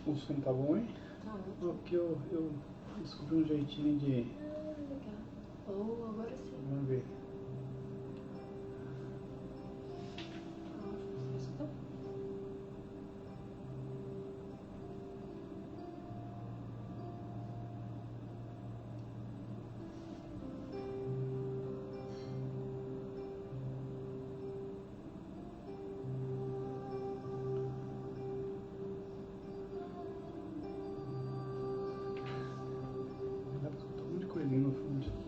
O som tá bom, hein? Tá ótimo. Porque eu descobri um jeitinho de... Legal. Oh, agora sim. Vamos ver. Stop. Dá pra escutar um monte de coisinha no fundo.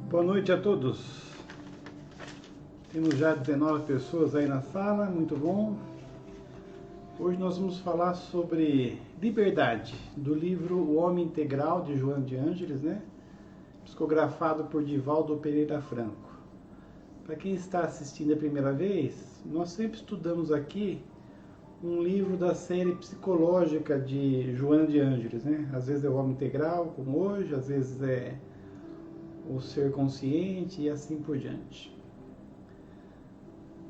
Boa noite a todos. Temos já 19 pessoas aí na sala, muito bom. Hoje nós vamos falar sobre liberdade, do livro O Homem Integral, de Joana de Ângeles, né? Psicografado por Divaldo Pereira Franco. Para quem está assistindo a primeira vez, nós sempre estudamos aqui um livro da série psicológica de Joana de Ângeles, né? Às vezes é o Homem Integral, como hoje, às vezes é o Ser Consciente e assim por diante.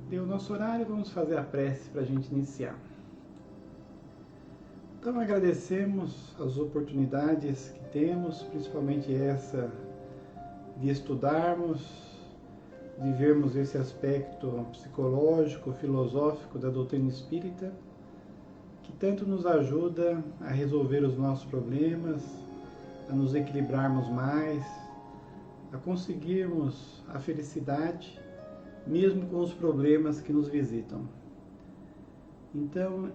Deu o nosso horário, vamos fazer a prece para a gente iniciar. Então agradecemos as oportunidades que temos, principalmente essa de estudarmos, de vermos esse aspecto psicológico, filosófico da doutrina espírita, que tanto nos ajuda a resolver os nossos problemas, a nos equilibrarmos mais, a conseguirmos a felicidade, mesmo com os problemas que nos visitam. Então,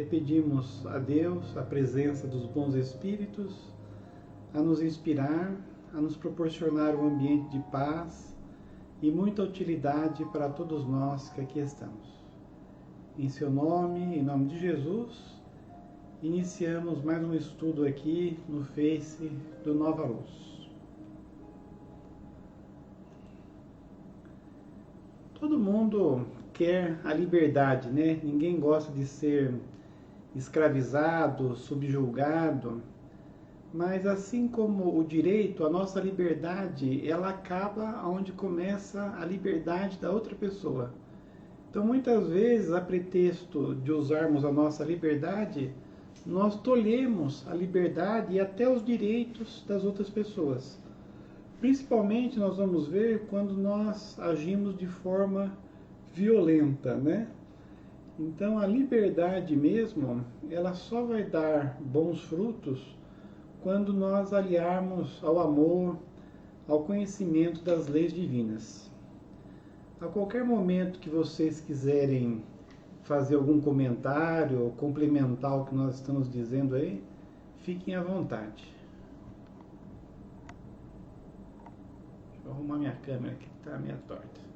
pedimos a Deus a presença dos bons espíritos, a nos inspirar, a nos proporcionar um ambiente de paz e muita utilidade para todos nós que aqui estamos. Em seu nome, em nome de Jesus, iniciamos mais um estudo aqui no Face do Nova Luz. Todo mundo quer a liberdade, né? Ninguém gosta de ser escravizado, subjugado. Mas assim como o direito, a nossa liberdade, ela acaba onde começa a liberdade da outra pessoa. Então, muitas vezes, a pretexto de usarmos a nossa liberdade, nós tolhemos a liberdade e até os direitos das outras pessoas. Principalmente, nós vamos ver quando nós agimos de forma violenta, né? Então, a liberdade mesmo, ela só vai dar bons frutos quando nós aliarmos ao amor, ao conhecimento das leis divinas. A qualquer momento que vocês quiserem fazer algum comentário ou complementar o que nós estamos dizendo aí, fiquem à vontade. Deixa eu arrumar minha câmera aqui que está meio torta.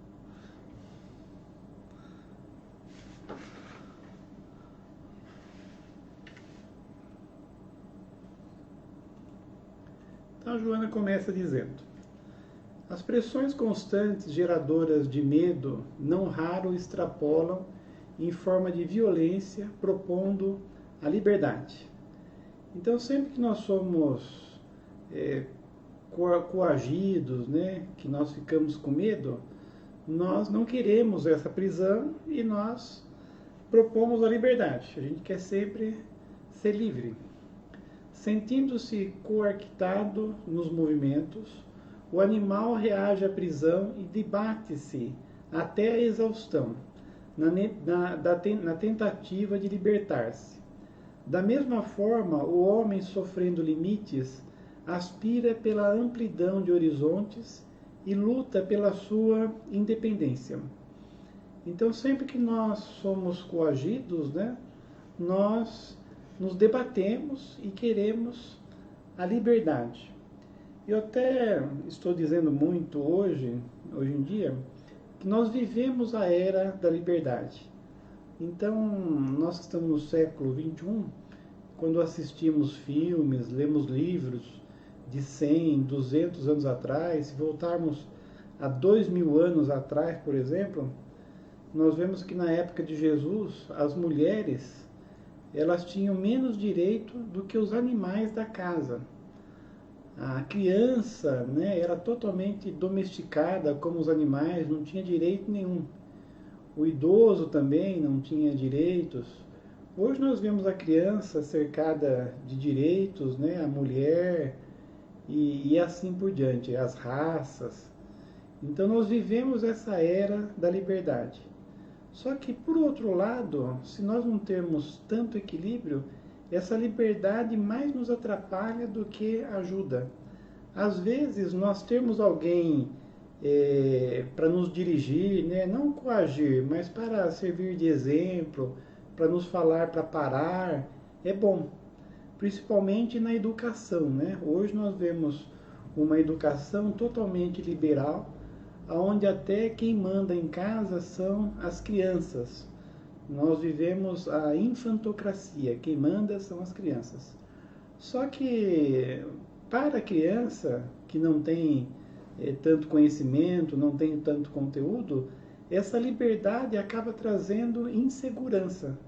Então a Joana começa dizendo: as pressões constantes geradoras de medo não raro extrapolam em forma de violência, propondo a liberdade. Então sempre que nós somos coagidos, né, que nós ficamos com medo, nós não queremos essa prisão e nós propomos a liberdade. A gente quer sempre ser livre. Sentindo-se coartado nos movimentos, o animal reage à prisão e debate-se até a exaustão, na tentativa de libertar-se. Da mesma forma, o homem, sofrendo limites, aspira pela amplidão de horizontes e luta pela sua independência. Então, sempre que nós somos coagidos, né, nós nos debatemos e queremos a liberdade. Eu até estou dizendo muito hoje em dia, que nós vivemos a era da liberdade. Então, nós que estamos no século XXI, quando assistimos filmes, lemos livros de 100, 200 anos atrás, se voltarmos a 2000 anos atrás, por exemplo, nós vemos que na época de Jesus, as mulheres, elas tinham menos direito do que os animais da casa. A criança, né, era totalmente domesticada como os animais, não tinha direito nenhum. O idoso também não tinha direitos. Hoje nós vemos a criança cercada de direitos, né, a mulher e assim por diante, as raças. Então nós vivemos essa era da liberdade. Só que, por outro lado, se nós não temos tanto equilíbrio, essa liberdade mais nos atrapalha do que ajuda. Às vezes, nós temos alguém para nos dirigir, né? Não coagir, mas para servir de exemplo, para nos falar para parar, é bom. Principalmente na educação, né? Hoje nós vemos uma educação totalmente liberal, onde até quem manda em casa são as crianças. Nós vivemos a infantocracia, quem manda são as crianças. Só que para a criança que não tem tanto conhecimento, não tem tanto conteúdo, essa liberdade acaba trazendo insegurança.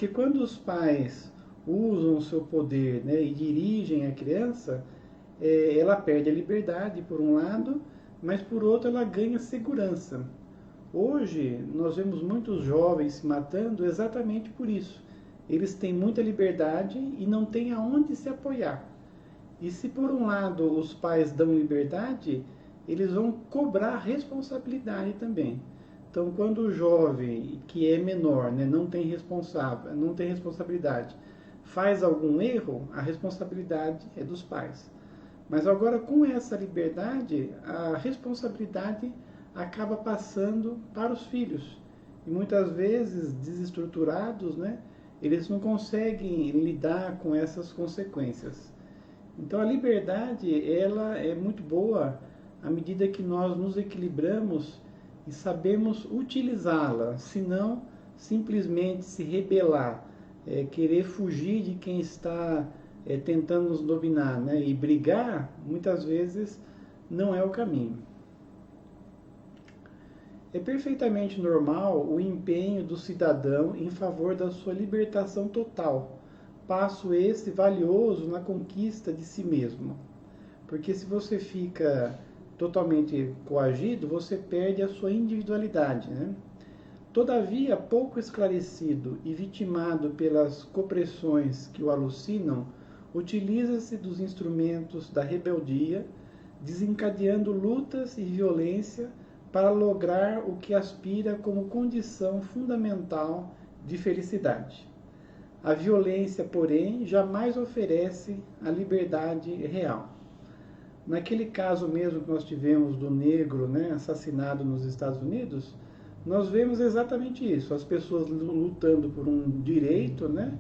Porque quando os pais usam o seu poder, né, e dirigem a criança, ela perde a liberdade, por um lado, mas por outro ela ganha segurança. Hoje, nós vemos muitos jovens se matando exatamente por isso. Eles têm muita liberdade e não têm aonde se apoiar. E se por um lado os pais dão liberdade, eles vão cobrar responsabilidade também. Então, quando o jovem que é menor, né, não tem responsabilidade, faz algum erro, a responsabilidade é dos pais. Mas agora, com essa liberdade, a responsabilidade acaba passando para os filhos. E muitas vezes, desestruturados, né, eles não conseguem lidar com essas consequências. Então, a liberdade, ela é muito boa à medida que nós nos equilibramos e sabemos utilizá-la, senão simplesmente se rebelar, querer fugir de quem está tentando nos dominar, né, e brigar, muitas vezes não é o caminho. É perfeitamente normal o empenho do cidadão em favor da sua libertação total, passo esse valioso na conquista de si mesmo. Porque se você fica totalmente coagido, você perde a sua individualidade, né? Todavia, pouco esclarecido e vitimado pelas copressões que o alucinam, utiliza-se dos instrumentos da rebeldia, desencadeando lutas e violência para lograr o que aspira como condição fundamental de felicidade. A violência, porém, jamais oferece a liberdade real. Naquele caso mesmo que nós tivemos do negro, né, assassinado nos Estados Unidos, nós vemos exatamente isso, as pessoas lutando por um direito, né,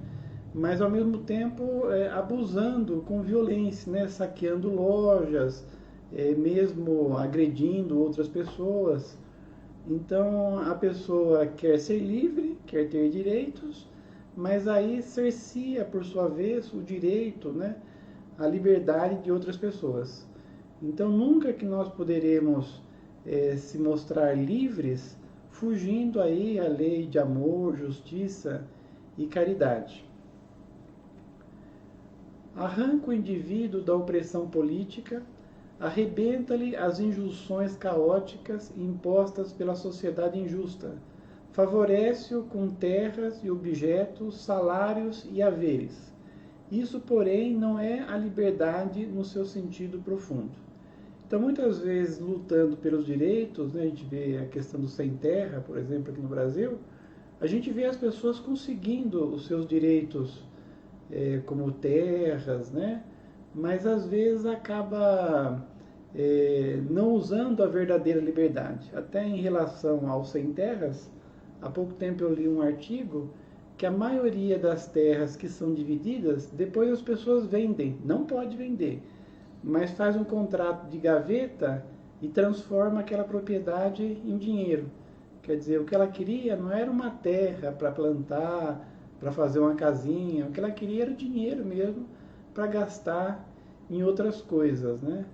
mas ao mesmo tempo abusando com violência, né, saqueando lojas, mesmo agredindo outras pessoas. Então a pessoa quer ser livre, quer ter direitos, mas aí cerceia por sua vez o direito, né, a liberdade de outras pessoas. Então nunca que nós poderemos se mostrar livres fugindo aí a lei de amor, justiça e caridade. Arranca o indivíduo da opressão política, arrebenta-lhe as injunções caóticas impostas pela sociedade injusta, favorece-o com terras e objetos, salários e haveres. Isso, porém, não é a liberdade no seu sentido profundo. Então, muitas vezes, lutando pelos direitos, né, a gente vê a questão do sem terra, por exemplo, aqui no Brasil, a gente vê as pessoas conseguindo os seus direitos, como terras, né, mas às vezes acaba não usando a verdadeira liberdade. Até em relação ao sem terras, há pouco tempo eu li um artigo que a maioria das terras que são divididas, depois as pessoas vendem, não pode vender, mas faz um contrato de gaveta e transforma aquela propriedade em dinheiro. Quer dizer, o que ela queria não era uma terra para plantar, para fazer uma casinha, o que ela queria era o dinheiro mesmo para gastar em outras coisas, né?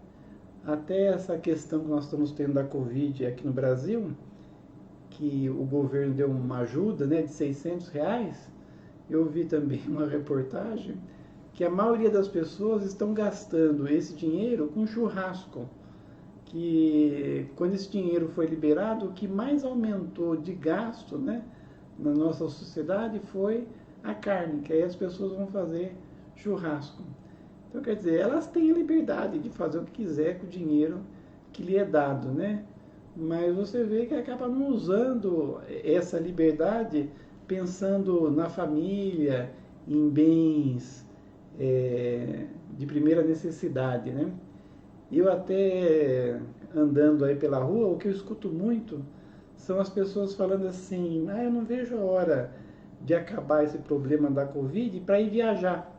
Até essa questão que nós estamos tendo da Covid aqui no Brasil, que o governo deu uma ajuda, né, de R$ 600, eu vi também uma reportagem que a maioria das pessoas estão gastando esse dinheiro com churrasco, que quando esse dinheiro foi liberado, o que mais aumentou de gasto, né, na nossa sociedade foi a carne, que aí as pessoas vão fazer churrasco. Então, quer dizer, elas têm a liberdade de fazer o que quiser com o dinheiro que lhe é dado, né? Mas você vê que acaba não usando essa liberdade pensando na família, em bens de primeira necessidade, né? Eu até andando aí pela rua, o que eu escuto muito são as pessoas falando assim: eu não vejo a hora de acabar esse problema da Covid para ir viajar.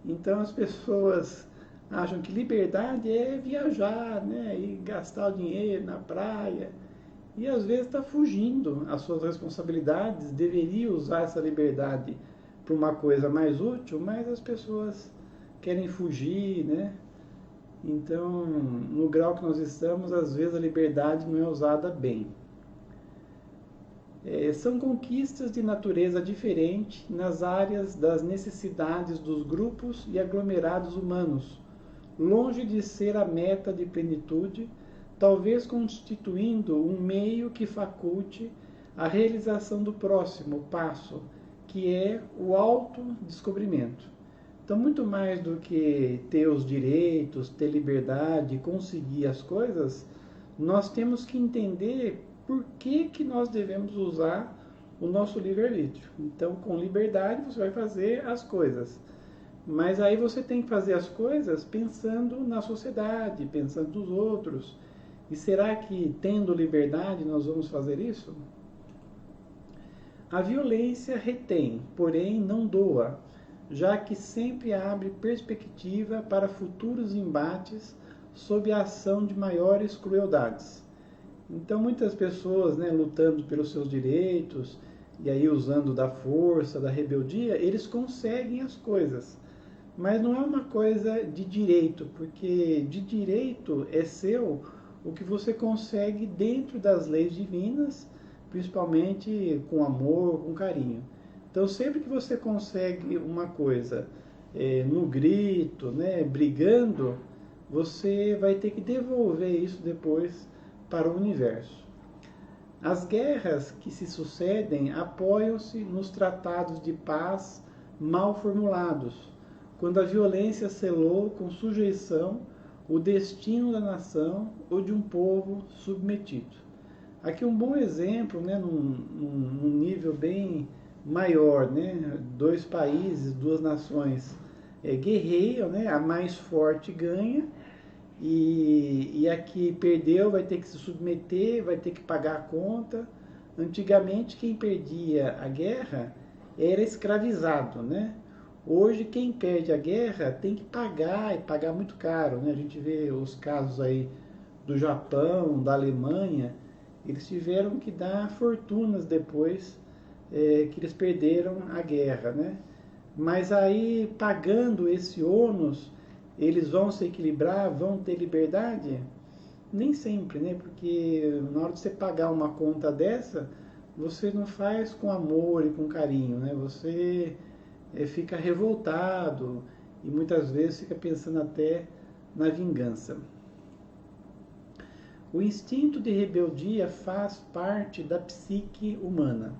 Então as pessoas acham que liberdade é viajar, né, e gastar o dinheiro na praia. E às vezes está fugindo às suas responsabilidades, deveria usar essa liberdade para uma coisa mais útil, mas as pessoas querem fugir, né? Então, no grau que nós estamos, às vezes a liberdade não é usada bem. São conquistas de natureza diferente nas áreas das necessidades dos grupos e aglomerados humanos, longe de ser a meta de plenitude, talvez constituindo um meio que faculte a realização do próximo passo, que é o autodescobrimento. Então, muito mais do que ter os direitos, ter liberdade, conseguir as coisas, nós temos que entender por que nós devemos usar o nosso livre-arbítrio. Então, com liberdade, você vai fazer as coisas. Mas aí você tem que fazer as coisas pensando na sociedade, pensando nos outros. E será que, tendo liberdade, nós vamos fazer isso? A violência retém, porém não doa, já que sempre abre perspectiva para futuros embates sob a ação de maiores crueldades. Então, muitas pessoas, né, lutando pelos seus direitos, e aí usando da força, da rebeldia, eles conseguem as coisas. Mas não é uma coisa de direito, porque de direito é seu o que você consegue dentro das leis divinas, principalmente com amor, com carinho. Então, sempre que você consegue uma coisa no grito, né, brigando, você vai ter que devolver isso depois para o universo. As guerras que se sucedem apoiam-se nos tratados de paz mal formulados, quando a violência selou com sujeição o destino da nação ou de um povo submetido. Aqui um bom exemplo, né, num nível bem maior, né, dois países, duas nações guerreiam, né, a mais forte ganha, e a que perdeu vai ter que se submeter, vai ter que pagar a conta. Antigamente, quem perdia a guerra era escravizado, né? Hoje, quem perde a guerra tem que pagar, e pagar muito caro, né? A gente vê os casos aí do Japão, da Alemanha, eles tiveram que dar fortunas depois que eles perderam a guerra, né? Mas aí, pagando esse ônus, eles vão se equilibrar, vão ter liberdade? Nem sempre, né? Porque na hora de você pagar uma conta dessa, você não faz com amor e com carinho, né? Você fica revoltado e muitas vezes fica pensando até na vingança. O instinto de rebeldia faz parte da psique humana.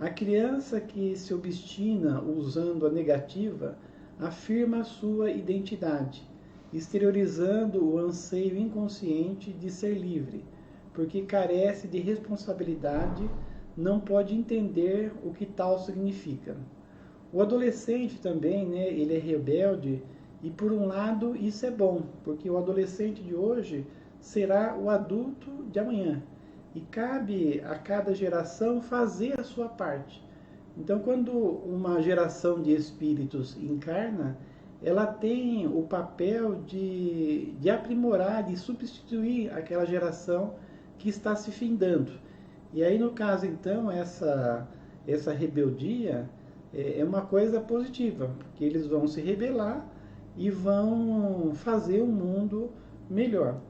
A criança que se obstina usando a negativa afirma a sua identidade, exteriorizando o anseio inconsciente de ser livre, porque carece de responsabilidade, não pode entender o que tal significa. O adolescente também, né, ele é rebelde, e por um lado isso é bom, porque o adolescente de hoje será o adulto de amanhã, e cabe a cada geração fazer a sua parte. Então, quando uma geração de espíritos encarna, ela tem o papel de aprimorar, de substituir aquela geração que está se findando. E aí, no caso, então, essa rebeldia é uma coisa positiva, porque eles vão se rebelar e vão fazer um mundo melhor.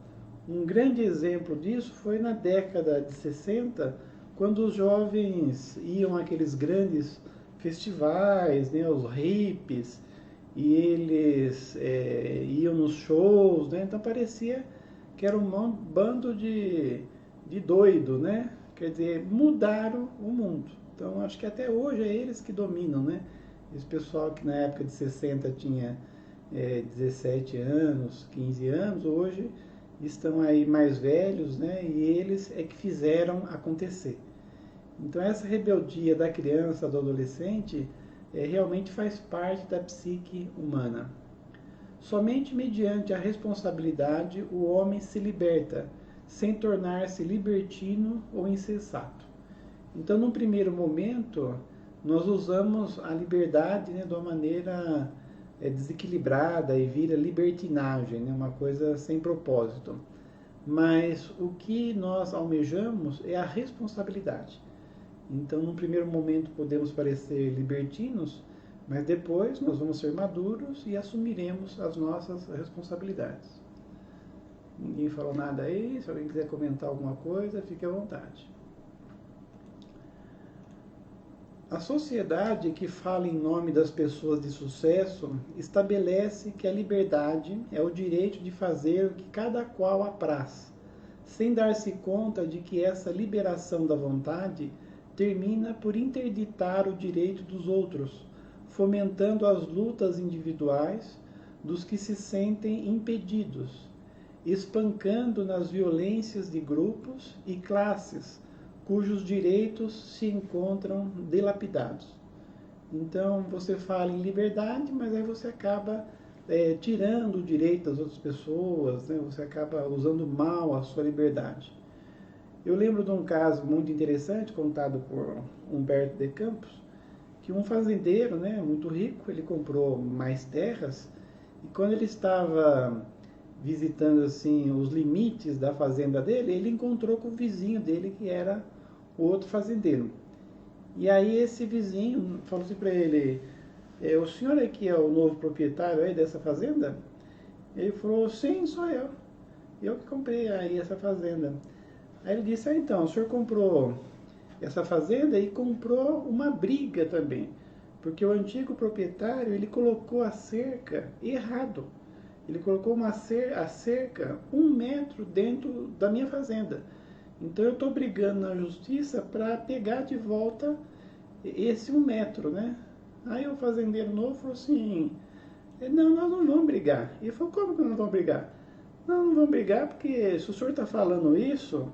Um grande exemplo disso foi na década de 60, quando os jovens iam àqueles grandes festivais, né, os hippies, e eles iam nos shows, né, então parecia que era um bando de doido, né? Quer dizer, mudaram o mundo. Então acho que até hoje é eles que dominam, né? Esse pessoal que na época de 60 tinha 17 anos, 15 anos, hoje estão aí mais velhos, né? E eles é que fizeram acontecer. Então essa rebeldia da criança, do adolescente, realmente faz parte da psique humana. Somente mediante a responsabilidade o homem se liberta, sem tornar-se libertino ou insensato. Então, num primeiro momento, nós usamos a liberdade, né, de uma maneira desequilibrada e vira libertinagem, né, uma coisa sem propósito. Mas o que nós almejamos é a responsabilidade. Então, num primeiro momento, podemos parecer libertinos, mas depois nós vamos ser maduros e assumiremos as nossas responsabilidades. Ninguém falou nada aí, se alguém quiser comentar alguma coisa, fique à vontade. A sociedade que fala em nome das pessoas de sucesso estabelece que a liberdade é o direito de fazer o que cada qual apraz, sem dar-se conta de que essa liberação da vontade termina por interditar o direito dos outros, fomentando as lutas individuais dos que se sentem impedidos, espancando nas violências de grupos e classes cujos direitos se encontram dilapidados. Então você fala em liberdade, mas aí você acaba tirando o direito das outras pessoas, né? Você acaba usando mal a sua liberdade. Eu lembro de um caso muito interessante contado por Humberto de Campos, que um fazendeiro, né, muito rico, ele comprou mais terras e quando ele estava visitando assim os limites da fazenda dele, ele encontrou com o vizinho dele que era o outro fazendeiro. E aí esse vizinho falou assim para ele: o senhor aqui é o novo proprietário aí dessa fazenda? Ele falou: sim, sou eu. Eu que comprei aí essa fazenda. Aí ele disse: então, o senhor comprou essa fazenda e comprou uma briga também, porque o antigo proprietário ele colocou a cerca errado. Ele colocou a cerca 1 metro dentro da minha fazenda. Então eu estou brigando na justiça para pegar de volta esse 1 metro, né? Aí o fazendeiro novo falou assim: não, nós não vamos brigar. E ele falou: como que nós não vamos brigar? Não vamos brigar porque se o senhor está falando isso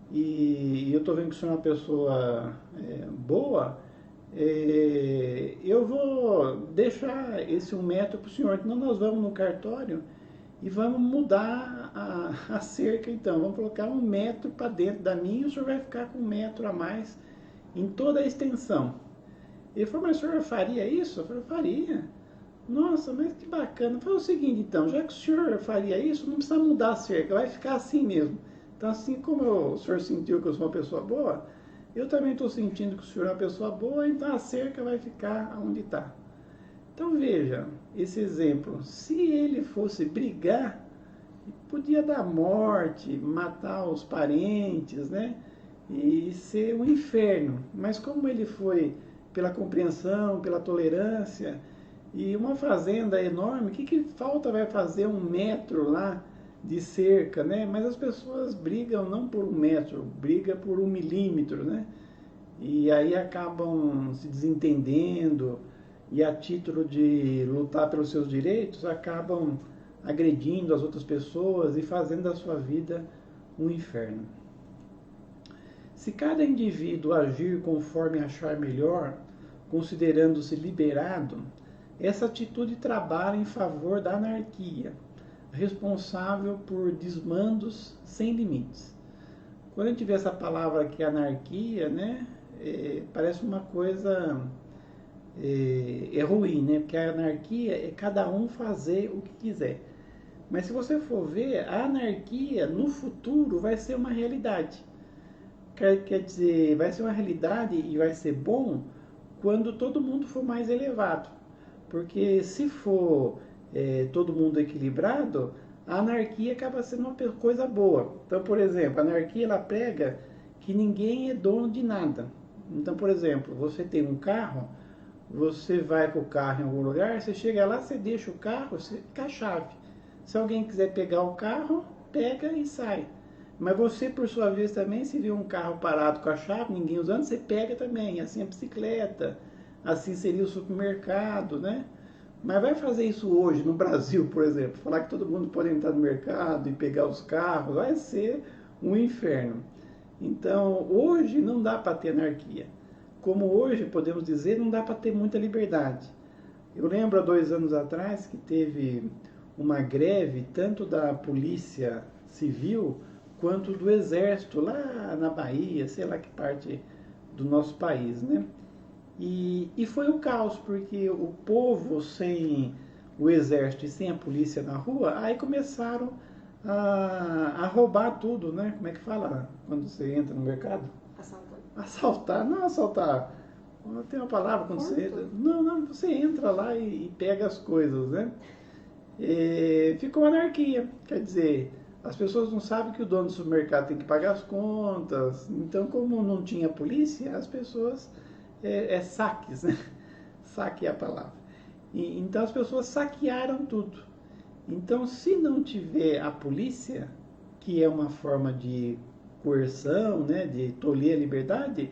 e eu estou vendo que o senhor é uma pessoa boa, eu vou deixar esse 1 metro para o senhor. Então nós vamos no cartório e vamos mudar a cerca então. Vamos colocar 1 metro para dentro da minha e o senhor vai ficar com 1 metro a mais em toda a extensão. Ele falou: mas o senhor faria isso? Eu falei: faria. Nossa, mas que bacana. Foi o seguinte então, já que o senhor faria isso, não precisa mudar a cerca, vai ficar assim mesmo. Então assim como o senhor sentiu que eu sou uma pessoa boa, eu também estou sentindo que o senhor é uma pessoa boa, então a cerca vai ficar onde está. Então veja, esse exemplo, se ele fosse brigar, podia dar morte, matar os parentes, né? E ser um inferno. Mas como ele foi pela compreensão, pela tolerância, e uma fazenda enorme, o que falta vai fazer 1 metro lá de cerca, né? Mas as pessoas brigam não por 1 metro, brigam por 1 milímetro, né? E aí acabam se desentendendo e a título de lutar pelos seus direitos, acabam agredindo as outras pessoas e fazendo da sua vida um inferno. Se cada indivíduo agir conforme achar melhor, considerando-se liberado, essa atitude trabalha em favor da anarquia, responsável por desmandos sem limites. Quando a gente vê essa palavra aqui, anarquia, né, parece uma coisa ruim, né? Porque a anarquia é cada um fazer o que quiser. Mas se você for ver, a anarquia no futuro vai ser uma realidade. Quer dizer, vai ser uma realidade e vai ser bom quando todo mundo for mais elevado. Porque se for todo mundo equilibrado, a anarquia acaba sendo uma coisa boa. Então, por exemplo, a anarquia ela prega que ninguém é dono de nada. Então, por exemplo, você tem um carro, você vai com o carro em algum lugar, você chega lá, você deixa o carro com a chave. Se alguém quiser pegar o carro, pega e sai. Mas você, por sua vez, também, se vê um carro parado com a chave, ninguém usando, você pega também. Assim a bicicleta, assim seria o supermercado, né? Mas vai fazer isso hoje no Brasil, por exemplo, falar que todo mundo pode entrar no mercado e pegar os carros, vai ser um inferno. Então, hoje não dá para ter anarquia. Como hoje, podemos dizer, não dá para ter muita liberdade. Eu lembro há 2 anos atrás que teve uma greve tanto da polícia civil quanto do exército lá na Bahia, sei lá que parte do nosso país, né? E foi o caos, porque o povo sem o exército e sem a polícia na rua, aí começaram a roubar tudo, né? Como é que fala quando você entra no mercado? Assaltar. Assaltar, não assaltar. Tem uma palavra quando você entra. Não, você entra lá e pega as coisas, né? Ficou anarquia, quer dizer, as pessoas não sabem que o dono do supermercado tem que pagar as contas. Então, como não tinha polícia, as pessoas saques, né? Saque é a palavra. Então as pessoas saquearam tudo. Então, se não tiver a polícia, que é uma forma de coerção, né, de tolher a liberdade,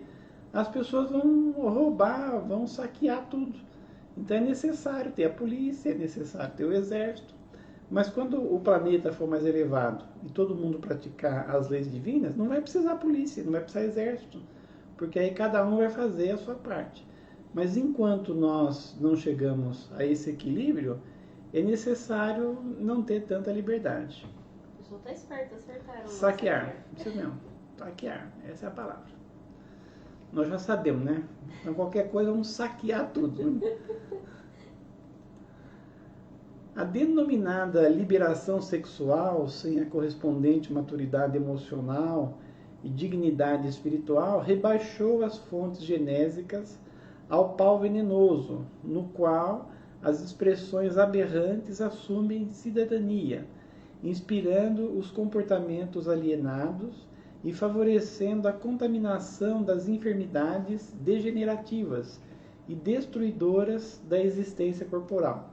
as pessoas vão roubar, vão saquear tudo. Então é necessário ter a polícia, é necessário ter o exército. Mas quando o planeta for mais elevado e todo mundo praticar as leis divinas, não vai precisar polícia, não vai precisar exército, porque aí cada um vai fazer a sua parte. Mas enquanto nós não chegamos a esse equilíbrio, é necessário não ter tanta liberdade. O pessoal tá esperto, acertaram. Saquear, isso mesmo, saquear, essa é a palavra. Nós já sabemos, né? Então qualquer coisa vamos saquear tudo. Né? A denominada liberação sexual, sem a correspondente maturidade emocional e dignidade espiritual, rebaixou as fontes genésicas ao pau venenoso, no qual as expressões aberrantes assumem cidadania, inspirando os comportamentos alienados e favorecendo a contaminação das enfermidades degenerativas e destruidoras da existência corporal.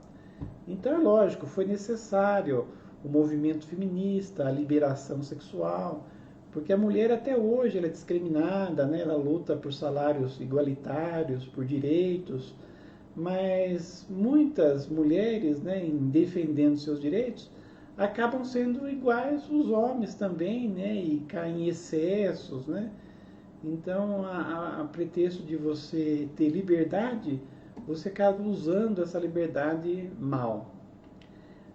Então é lógico, foi necessário o movimento feminista, a liberação sexual, porque a mulher até hoje ela é discriminada, né? Ela luta por salários igualitários, por direitos, mas muitas mulheres, né, em defendendo seus direitos, acabam sendo iguais os homens também, né, e caem em excessos, né? Então, a pretexto de você ter liberdade, você acaba usando essa liberdade mal.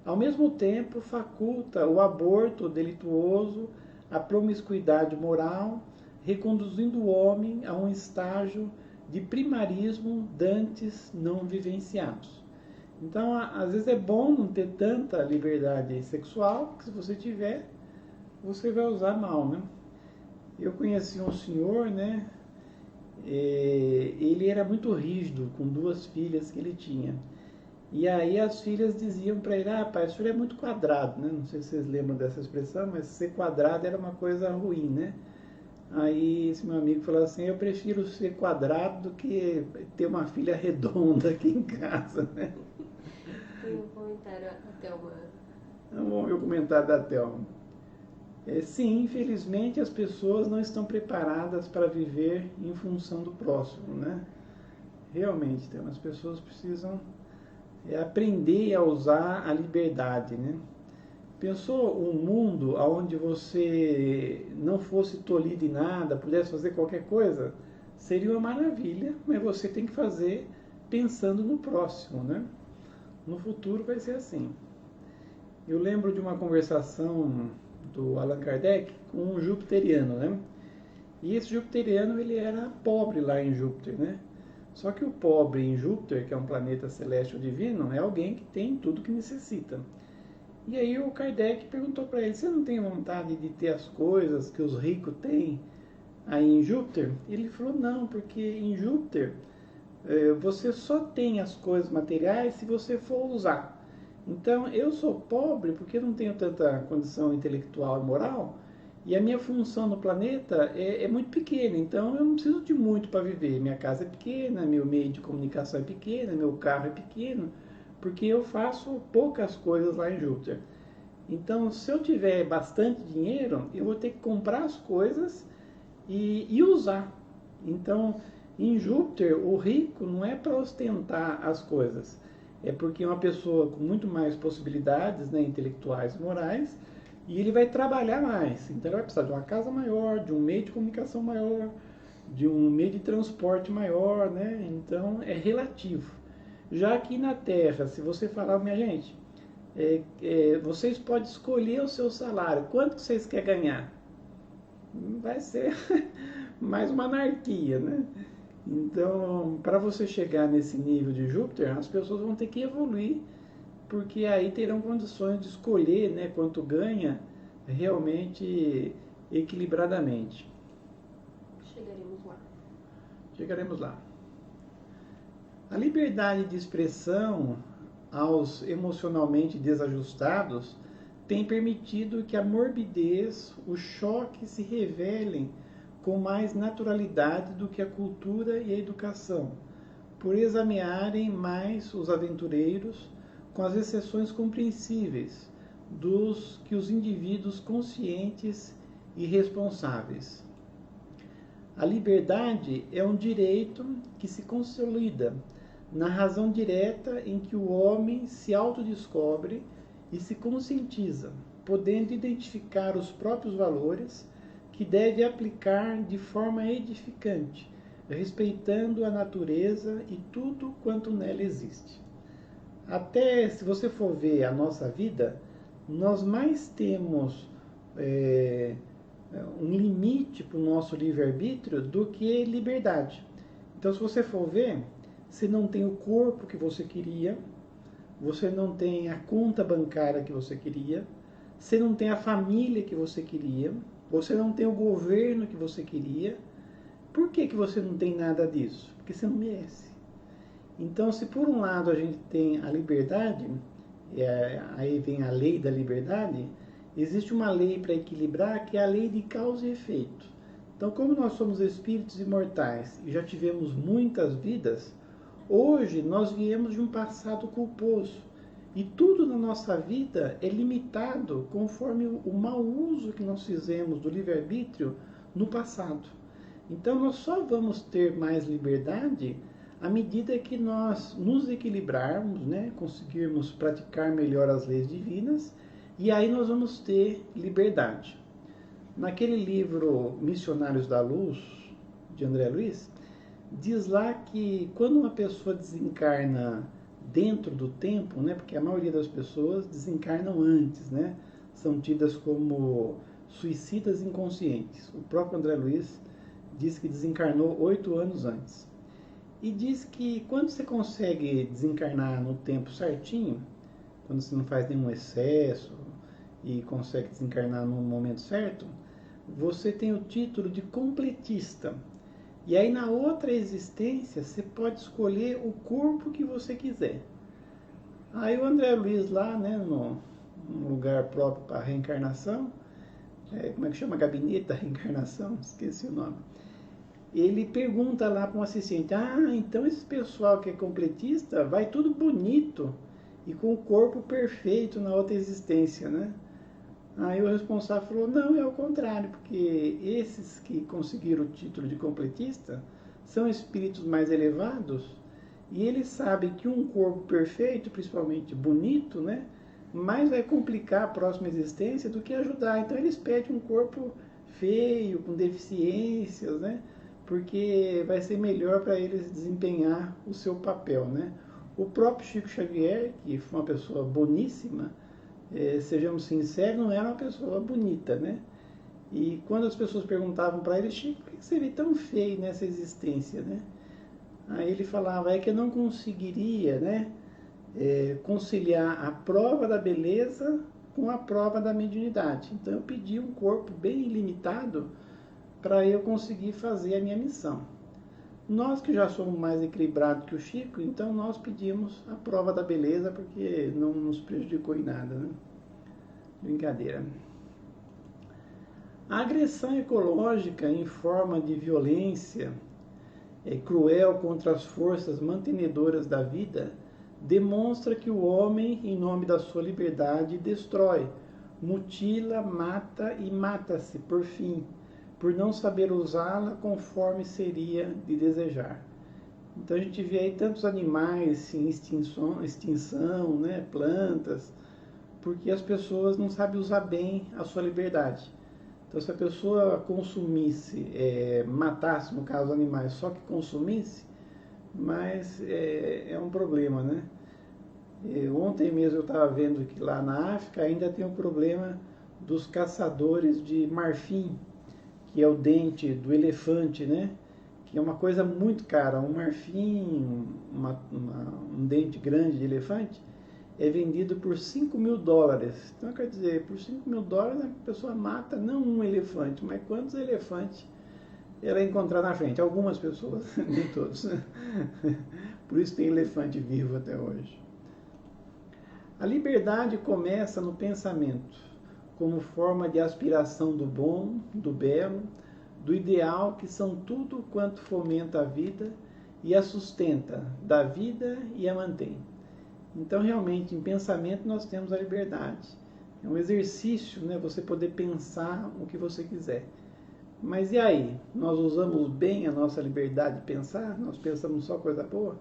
Ao mesmo tempo, faculta o aborto delituoso, a promiscuidade moral, reconduzindo o homem a um estágio de primarismo dantes não vivenciados. Então, às vezes é bom não ter tanta liberdade sexual, porque se você tiver, você vai usar mal, né? Eu conheci um senhor, né? Ele era muito rígido com 2 filhas que ele tinha. E aí as filhas diziam para ele, pai, o senhor é muito quadrado, né? Não sei se vocês lembram dessa expressão, mas ser quadrado era uma coisa ruim, né? Aí esse meu amigo falou assim, eu prefiro ser quadrado do que ter uma filha redonda aqui em casa, né? Tem um comentário da Thelma. Vamos ver o comentário da Thelma. Sim, infelizmente as pessoas não estão preparadas para viver em função do próximo, né? Realmente, Thelma, as pessoas precisam aprender a usar a liberdade, né? Pensou um mundo onde você não fosse tolhido em nada, pudesse fazer qualquer coisa? Seria uma maravilha, mas você tem que fazer pensando no próximo, né? No futuro vai ser assim. Eu lembro de uma conversação do Allan Kardec com um jupiteriano, né? E esse jupiteriano, ele era pobre lá em Júpiter, né? Só que o pobre em Júpiter, que é um planeta celeste ou divino, é alguém que tem tudo que necessita. E aí o Kardec perguntou para ele, você não tem vontade de ter as coisas que os ricos têm aí em Júpiter? Ele falou, não, porque em Júpiter você só tem as coisas materiais se você for usar. Então eu sou pobre porque eu não tenho tanta condição intelectual e moral, e a minha função no planeta é muito pequena, então eu não preciso de muito para viver. Minha casa é pequena, meu meio de comunicação é pequeno, meu carro é pequeno, porque eu faço poucas coisas lá em Júpiter. Então, se eu tiver bastante dinheiro, eu vou ter que comprar as coisas e usar. Então, em Júpiter, o rico não é para ostentar as coisas, é porque é uma pessoa com muito mais possibilidades, né, intelectuais e morais, e ele vai trabalhar mais. Então, ele vai precisar de uma casa maior, de um meio de comunicação maior, de um meio de transporte maior, né? Então, é relativo. Já aqui na Terra, se você falar, minha gente, vocês podem escolher o seu salário, quanto que vocês querem ganhar? Vai ser mais uma anarquia, né? Então, para você chegar nesse nível de Júpiter, as pessoas vão ter que evoluir, porque aí terão condições de escolher, né, quanto ganha realmente equilibradamente. Chegaremos lá. Chegaremos lá. A liberdade de expressão aos emocionalmente desajustados tem permitido que a morbidez, o choque se revelem com mais naturalidade do que a cultura e a educação, por examinarem mais os aventureiros, com as exceções compreensíveis dos que os indivíduos conscientes e responsáveis. A liberdade é um direito que se consolida na razão direta em que o homem se autodescobre e se conscientiza, podendo identificar os próprios valores que deve aplicar de forma edificante, respeitando a natureza e tudo quanto nela existe. Até se você for ver a nossa vida, nós mais temos um limite para o nosso livre-arbítrio do que liberdade. Então, se você for ver, você não tem o corpo que você queria, você não tem a conta bancária que você queria, você não tem a família que você queria, você não tem o governo que você queria. Por que você não tem nada disso? Porque você não merece. Então, se por um lado a gente tem a liberdade, aí vem a lei da liberdade, existe uma lei para equilibrar, que é a lei de causa e efeito. Então, como nós somos espíritos imortais e já tivemos muitas vidas, hoje nós viemos de um passado culposo. E tudo na nossa vida é limitado conforme o mau uso que nós fizemos do livre-arbítrio no passado. Então, nós só vamos ter mais liberdade à medida que nós nos equilibrarmos, né? Conseguirmos praticar melhor as leis divinas, e aí nós vamos ter liberdade. Naquele livro Missionários da Luz, de André Luiz, diz lá que quando uma pessoa desencarna dentro do tempo, né, porque a maioria das pessoas desencarnam antes, né, são tidas como suicidas inconscientes. O próprio André Luiz diz que desencarnou 8 anos antes. E diz que quando você consegue desencarnar no tempo certinho, quando você não faz nenhum excesso e consegue desencarnar no momento certo, você tem o título de completista. E aí na outra existência você pode escolher o corpo que você quiser. Aí o André Luiz lá, né, num lugar próprio para reencarnação, como é que chama? Gabinete da reencarnação? Esqueci o nome. Ele pergunta lá para um assistente, então esse pessoal que é completista vai tudo bonito e com o corpo perfeito na outra existência, né? Aí o responsável falou, não, é o contrário, porque esses que conseguiram o título de completista são espíritos mais elevados e eles sabem que um corpo perfeito, principalmente bonito, né, mais vai complicar a próxima existência do que ajudar. Então eles pedem um corpo feio, com deficiências, né, porque vai ser melhor para eles desempenhar o seu papel, né. O próprio Chico Xavier, que foi uma pessoa boníssima, sejamos sinceros, não era uma pessoa bonita, né? E quando as pessoas perguntavam para ele, Chico, por que você vê tão feio nessa existência, né? Aí ele falava, é que eu não conseguiria, né, conciliar a prova da beleza com a prova da mediunidade. Então eu pedi um corpo bem limitado para eu conseguir fazer a minha missão. Nós que já somos mais equilibrados que o Chico, então nós pedimos a prova da beleza porque não nos prejudicou em nada, né? Brincadeira. A agressão ecológica em forma de violência cruel contra as forças mantenedoras da vida demonstra que o homem, em nome da sua liberdade, destrói, mutila, mata e mata-se por fim, por não saber usá-la conforme seria de desejar. Então a gente vê aí tantos animais em extinção, né, plantas, porque as pessoas não sabem usar bem a sua liberdade. Então se a pessoa consumisse, matasse, no caso, animais, só que consumisse, mas é um problema, né? Ontem mesmo eu estava vendo que lá na África ainda tem o problema dos caçadores de marfim, que é o dente do elefante, né? Que é uma coisa muito cara. Um marfim, um dente grande de elefante, é vendido por $5.000. Então, quer dizer, por $5.000 a pessoa mata não um elefante, mas quantos elefantes ela encontrar na frente? Algumas pessoas, nem todos. Por isso tem elefante vivo até hoje. A liberdade começa no pensamento, como forma de aspiração do bom, do belo, do ideal que são tudo quanto fomenta a vida e a sustenta, da vida e a mantém. Então, realmente, em pensamento nós temos a liberdade. É um exercício, né, você poder pensar o que você quiser. Mas e aí? Nós usamos bem a nossa liberdade de pensar? Nós pensamos só coisa boa?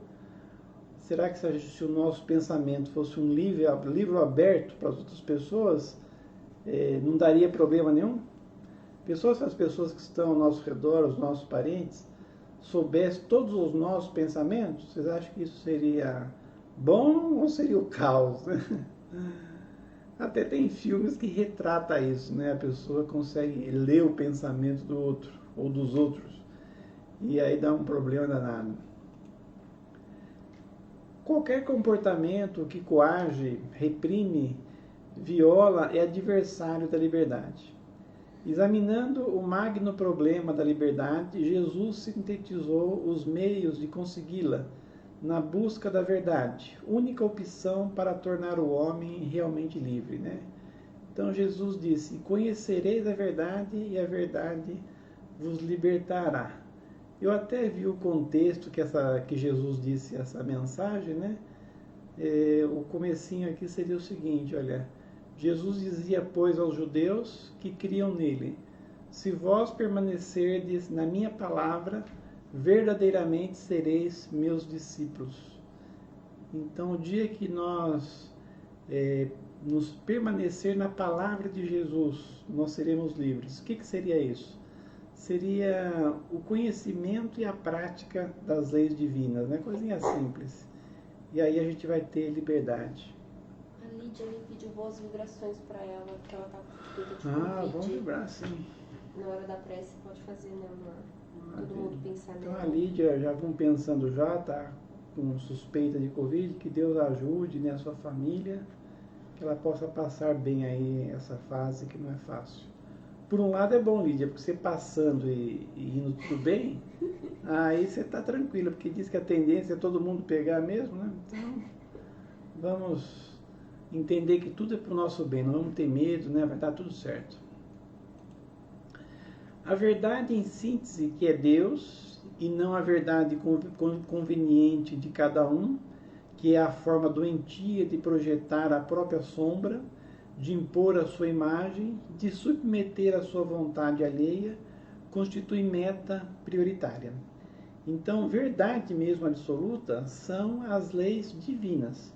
Será que se o nosso pensamento fosse um livro aberto para as outras pessoas, não daria problema nenhum? As pessoas que estão ao nosso redor, os nossos parentes, soubessem todos os nossos pensamentos, vocês acham que isso seria bom ou seria o caos? Até tem filmes que retratam isso, né? A pessoa consegue ler o pensamento do outro ou dos outros e aí dá um problema danado. Qualquer comportamento que coage, reprime, viola é adversário da liberdade. Examinando o magno problema da liberdade, Jesus sintetizou os meios de consegui-la na busca da verdade, única opção para tornar o homem realmente livre, né? Então Jesus disse: conhecereis a verdade e a verdade vos libertará. Eu até vi o contexto que Jesus disse essa mensagem, né? O comecinho aqui seria o seguinte, olha: Jesus dizia, pois, aos judeus que criam nele: se vós permanecerdes na minha palavra, verdadeiramente sereis meus discípulos. Então, o dia que nós nos permanecer na palavra de Jesus, nós seremos livres. O que seria isso? Seria o conhecimento e a prática das leis divinas, né? Coisinha simples. E aí a gente vai ter liberdade. A Lídia me pediu boas vibrações para ela, porque ela tá com suspeita de Covid. Covid. Vamos vibrar, sim. Na hora da prece pode fazer, né? Todo mundo pensar Então nela. a Lídia, já vão pensando já, tá com suspeita de Covid, que Deus ajude, né, a sua família, que ela possa passar bem aí essa fase que não é fácil. Por um lado é bom, Lídia, porque você passando e indo tudo bem, aí você tá tranquila, porque diz que a tendência é todo mundo pegar mesmo, né? Então, vamos entender que tudo é pro nosso bem, não vamos ter medo, né? Vai dar tudo certo. A verdade em síntese, que é Deus, e não a verdade conveniente de cada um, que é a forma doentia de projetar a própria sombra, de impor a sua imagem, de submeter a sua vontade alheia, constitui meta prioritária. Então, verdade mesmo absoluta são as leis divinas.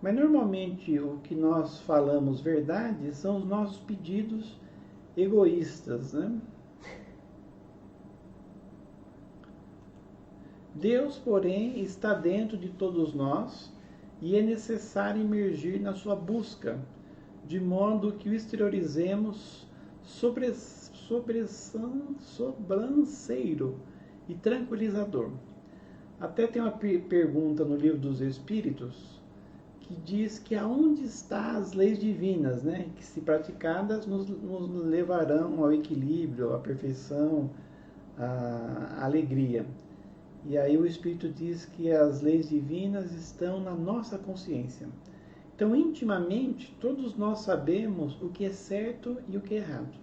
Mas normalmente o que nós falamos verdade são os nossos pedidos egoístas, né? Deus, porém, está dentro de todos nós e é necessário emergir na sua busca, de modo que o exteriorizemos sobranceiro e tranquilizador. Até tem uma pergunta no Livro dos Espíritos que diz que aonde estão as leis divinas, né? Que se praticadas nos levarão ao equilíbrio, à perfeição, à alegria. E aí o Espírito diz que as leis divinas estão na nossa consciência. Então, intimamente, todos nós sabemos o que é certo e o que é errado.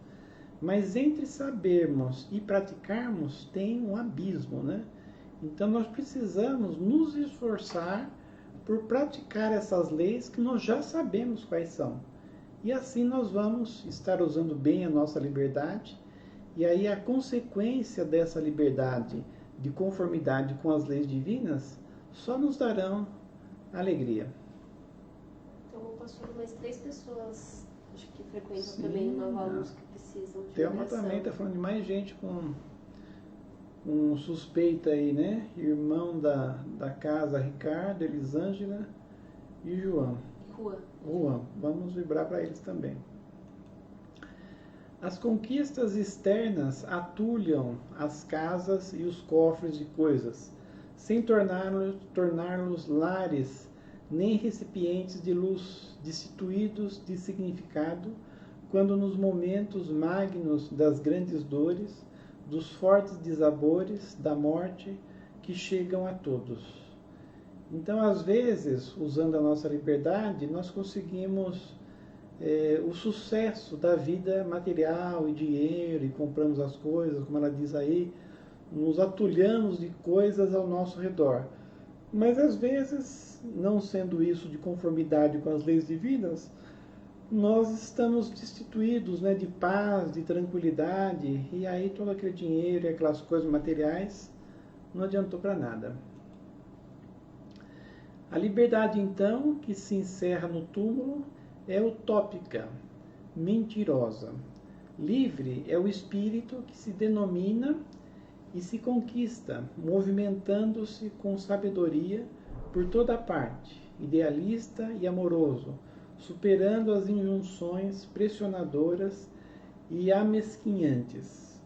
Mas entre sabermos e praticarmos tem um abismo, né? Então, nós precisamos nos esforçar por praticar essas leis que nós já sabemos quais são. E assim nós vamos estar usando bem a nossa liberdade. E aí a consequência dessa liberdade de conformidade com as leis divinas só nos darão alegria. Então, passou mais 3 pessoas, acho que frequentam também Nova Luz, que precisam de Thelma também está falando de mais gente com suspeita aí, né? Irmão da casa, Ricardo, Elisângela e João. Juan. Vamos vibrar para eles também. As conquistas externas atulham as casas e os cofres de coisas, sem torná-los lares nem recipientes de luz, destituídos de significado, quando nos momentos magnos das grandes dores, dos fortes dissabores, da morte, que chegam a todos. Então, às vezes, usando a nossa liberdade, nós conseguimos o sucesso da vida material e dinheiro, e compramos as coisas, como ela diz aí, nos atulhamos de coisas ao nosso redor. Mas às vezes, não sendo isso de conformidade com as leis divinas, nós estamos destituídos, né, de paz, de tranquilidade, e aí todo aquele dinheiro e aquelas coisas materiais não adiantou para nada. A liberdade, então, que se encerra no túmulo, é utópica, mentirosa. Livre é o espírito que se denomina e se conquista, movimentando-se com sabedoria por toda parte, idealista e amoroso, superando as injunções pressionadoras e amesquinhantes.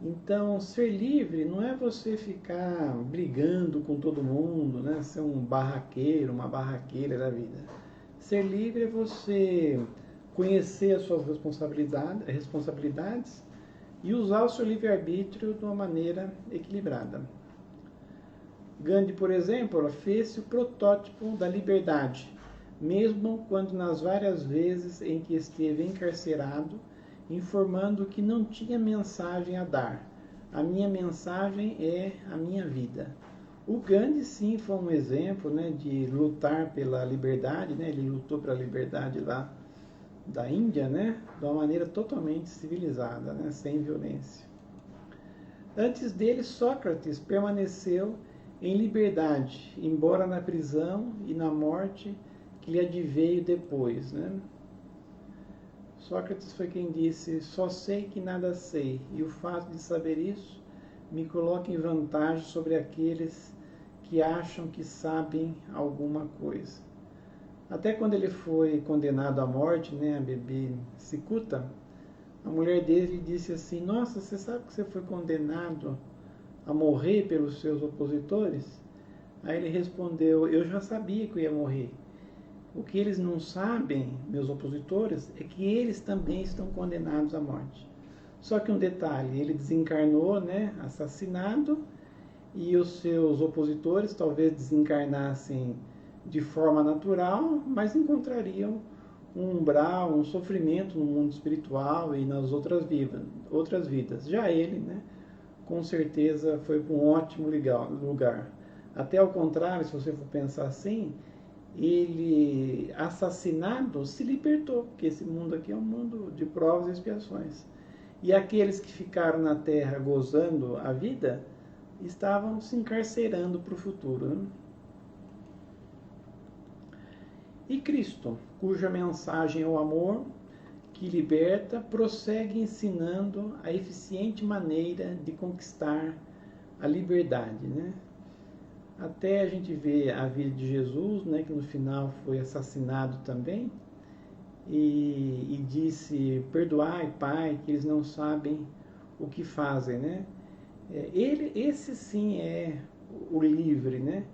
Então, ser livre não é você ficar brigando com todo mundo, né? Ser um barraqueiro, uma barraqueira da vida. Ser livre é você conhecer as suas responsabilidades e usar o seu livre-arbítrio de uma maneira equilibrada. Gandhi, por exemplo, fez-se o protótipo da liberdade, mesmo quando nas várias vezes em que esteve encarcerado, informando que não tinha mensagem a dar. A minha mensagem é a minha vida. O Gandhi, sim, foi um exemplo, né, de lutar pela liberdade, né? Ele lutou pela liberdade lá da Índia, né, de uma maneira totalmente civilizada, né, sem violência. Antes dele, Sócrates permaneceu em liberdade, embora na prisão e na morte que lhe adveio depois, né? Sócrates foi quem disse: só sei que nada sei, e o fato de saber isso me coloca em vantagem sobre aqueles que acham que sabem alguma coisa. Até quando ele foi condenado à morte, né, a beber cicuta, a mulher dele disse assim: nossa, você sabe que você foi condenado a morrer pelos seus opositores? Aí ele respondeu: eu já sabia que eu ia morrer. O que eles não sabem, meus opositores, é que eles também estão condenados à morte. Só que um detalhe, ele desencarnou, né, assassinado, e os seus opositores talvez desencarnassem de forma natural, mas encontrariam um umbral, um sofrimento no mundo espiritual e nas outras vidas. Já ele, né, com certeza foi para um ótimo lugar. Até ao contrário, se você for pensar assim, ele, assassinado, se libertou, porque esse mundo aqui é um mundo de provas e expiações. E aqueles que ficaram na Terra gozando a vida, estavam se encarcerando para o futuro, né? E Cristo, cuja mensagem é o amor, que liberta, prossegue ensinando a eficiente maneira de conquistar a liberdade, né? Até a gente vê a vida de Jesus, né, que no final foi assassinado também, e disse: perdoai, Pai, que eles não sabem o que fazem, né? Esse sim é o livre, né?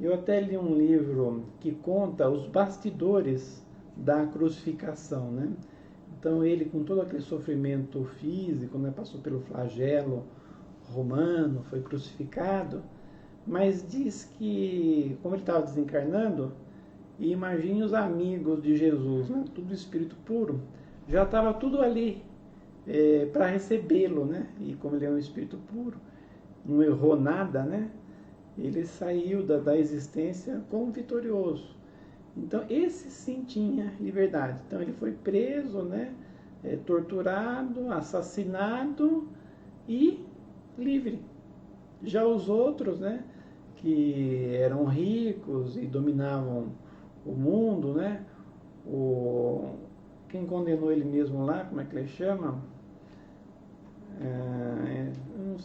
Eu até li um livro que conta os bastidores da crucificação, né? Então ele, com todo aquele sofrimento físico, né, passou pelo flagelo romano, foi crucificado, mas diz que, como ele estava desencarnando, e imagine os amigos de Jesus, né, tudo espírito puro, já estava tudo ali para recebê-lo, né? E como ele é um espírito puro, não errou nada, né? Ele saiu da existência como vitorioso. Então, esse sim tinha liberdade. Então, ele foi preso, né? Torturado, assassinado e livre. Já os outros, né? Que eram ricos e dominavam o mundo, né? Quem condenou ele mesmo lá, como é que ele chama?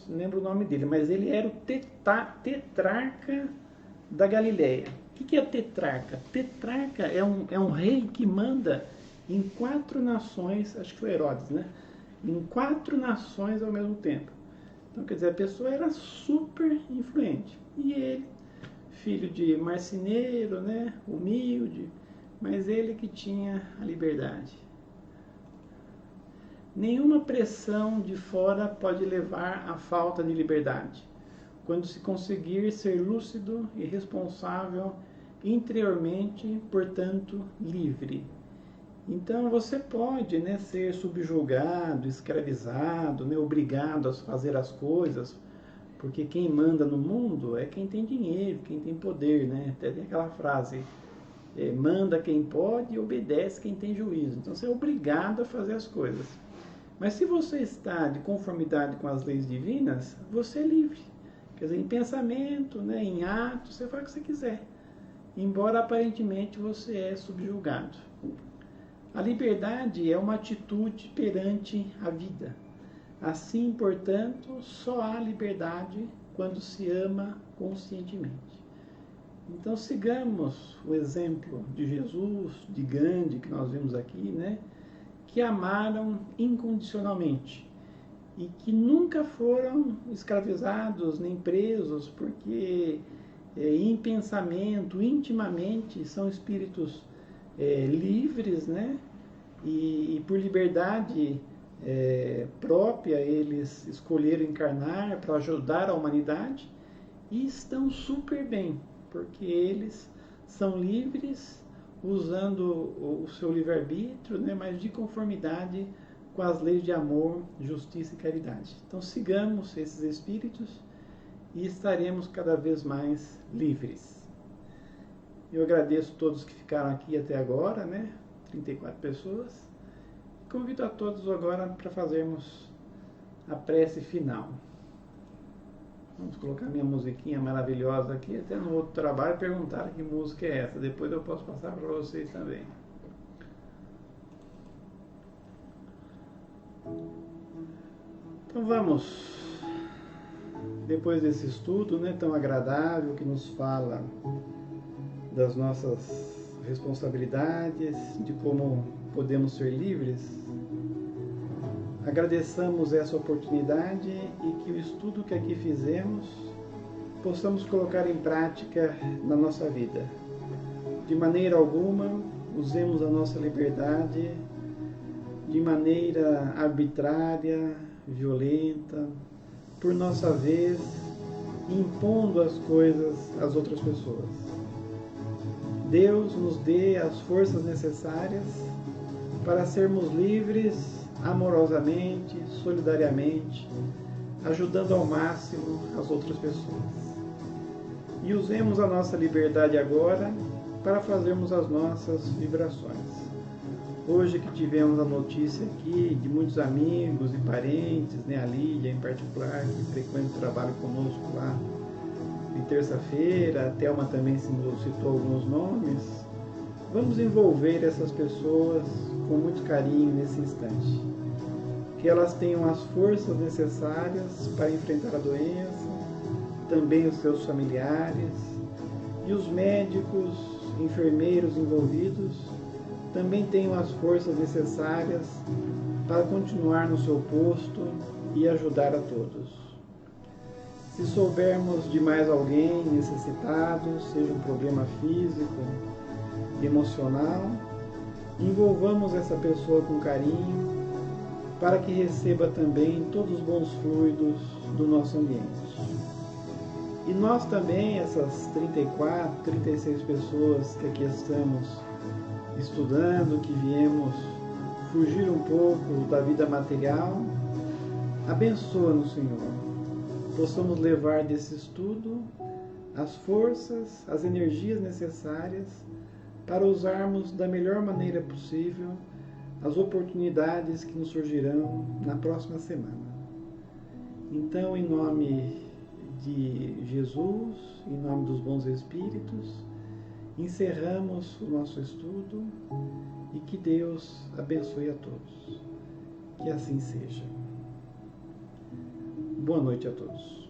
Não lembro o nome dele, mas ele era o tetrarca da Galileia. O que é o tetrarca? Tetrarca é um rei que manda em 4 nações, acho que foi Herodes, né? Em 4 nações ao mesmo tempo. Então, quer dizer, a pessoa era super influente. E ele, filho de marceneiro, né? Humilde, mas ele que tinha a liberdade. Nenhuma pressão de fora pode levar à falta de liberdade, quando se conseguir ser lúcido e responsável interiormente, portanto, livre. Então você pode, né, ser subjugado, escravizado, né, obrigado a fazer as coisas, porque quem manda no mundo é quem tem dinheiro, quem tem poder, né? Até tem aquela frase, manda quem pode e obedece quem tem juízo. Então você é obrigado a fazer as coisas. Mas se você está de conformidade com as leis divinas, você é livre. Quer dizer, em pensamento, né, em ato, você faz o que você quiser. Embora aparentemente você é subjugado. A liberdade é uma atitude perante a vida. Assim, portanto, só há liberdade quando se ama conscientemente. Então, sigamos o exemplo de Jesus, de Gandhi, que nós vimos aqui, né? Que amaram incondicionalmente e que nunca foram escravizados nem presos, porque em pensamento, intimamente, são espíritos livres, né? E por liberdade própria eles escolheram encarnar para ajudar a humanidade e estão super bem, porque eles são livres usando o seu livre-arbítrio, né? Mas de conformidade com as leis de amor, justiça e caridade. Então sigamos esses espíritos e estaremos cada vez mais livres. Eu agradeço a todos que ficaram aqui até agora, né? 34 pessoas. Convido a todos agora para fazermos a prece final. Vamos colocar minha musiquinha maravilhosa aqui. Até no outro trabalho perguntaram que música é essa. Depois eu posso passar para vocês também. Então vamos, depois desse estudo, né, tão agradável, que nos fala das nossas responsabilidades, de como podemos ser livres, agradeçamos essa oportunidade e que o estudo que aqui fizemos possamos colocar em prática na nossa vida. De maneira alguma, usemos a nossa liberdade de maneira arbitrária, violenta, por nossa vez, impondo as coisas às outras pessoas. Deus nos dê as forças necessárias para sermos livres amorosamente, solidariamente, ajudando ao máximo as outras pessoas. E usemos a nossa liberdade agora para fazermos as nossas vibrações. Hoje que tivemos a notícia aqui de muitos amigos e parentes, né, a Lídia em particular, que frequenta o trabalho conosco lá em terça-feira, a Thelma também citou alguns nomes. Vamos envolver essas pessoas com muito carinho nesse instante. Que elas tenham as forças necessárias para enfrentar a doença, também os seus familiares, e os médicos, enfermeiros envolvidos também tenham as forças necessárias para continuar no seu posto e ajudar a todos. Se soubermos de mais alguém necessitado, seja um problema físico, emocional, envolvamos essa pessoa com carinho para que receba também todos os bons fluidos do nosso ambiente. E nós também, essas 34, 36 pessoas que aqui estamos estudando, que viemos fugir um pouco da vida material, abençoa-nos, Senhor. Possamos levar desse estudo as forças, as energias necessárias para usarmos da melhor maneira possível as oportunidades que nos surgirão na próxima semana. Então, em nome de Jesus, em nome dos bons espíritos, encerramos o nosso estudo e que Deus abençoe a todos. Que assim seja. Boa noite a todos.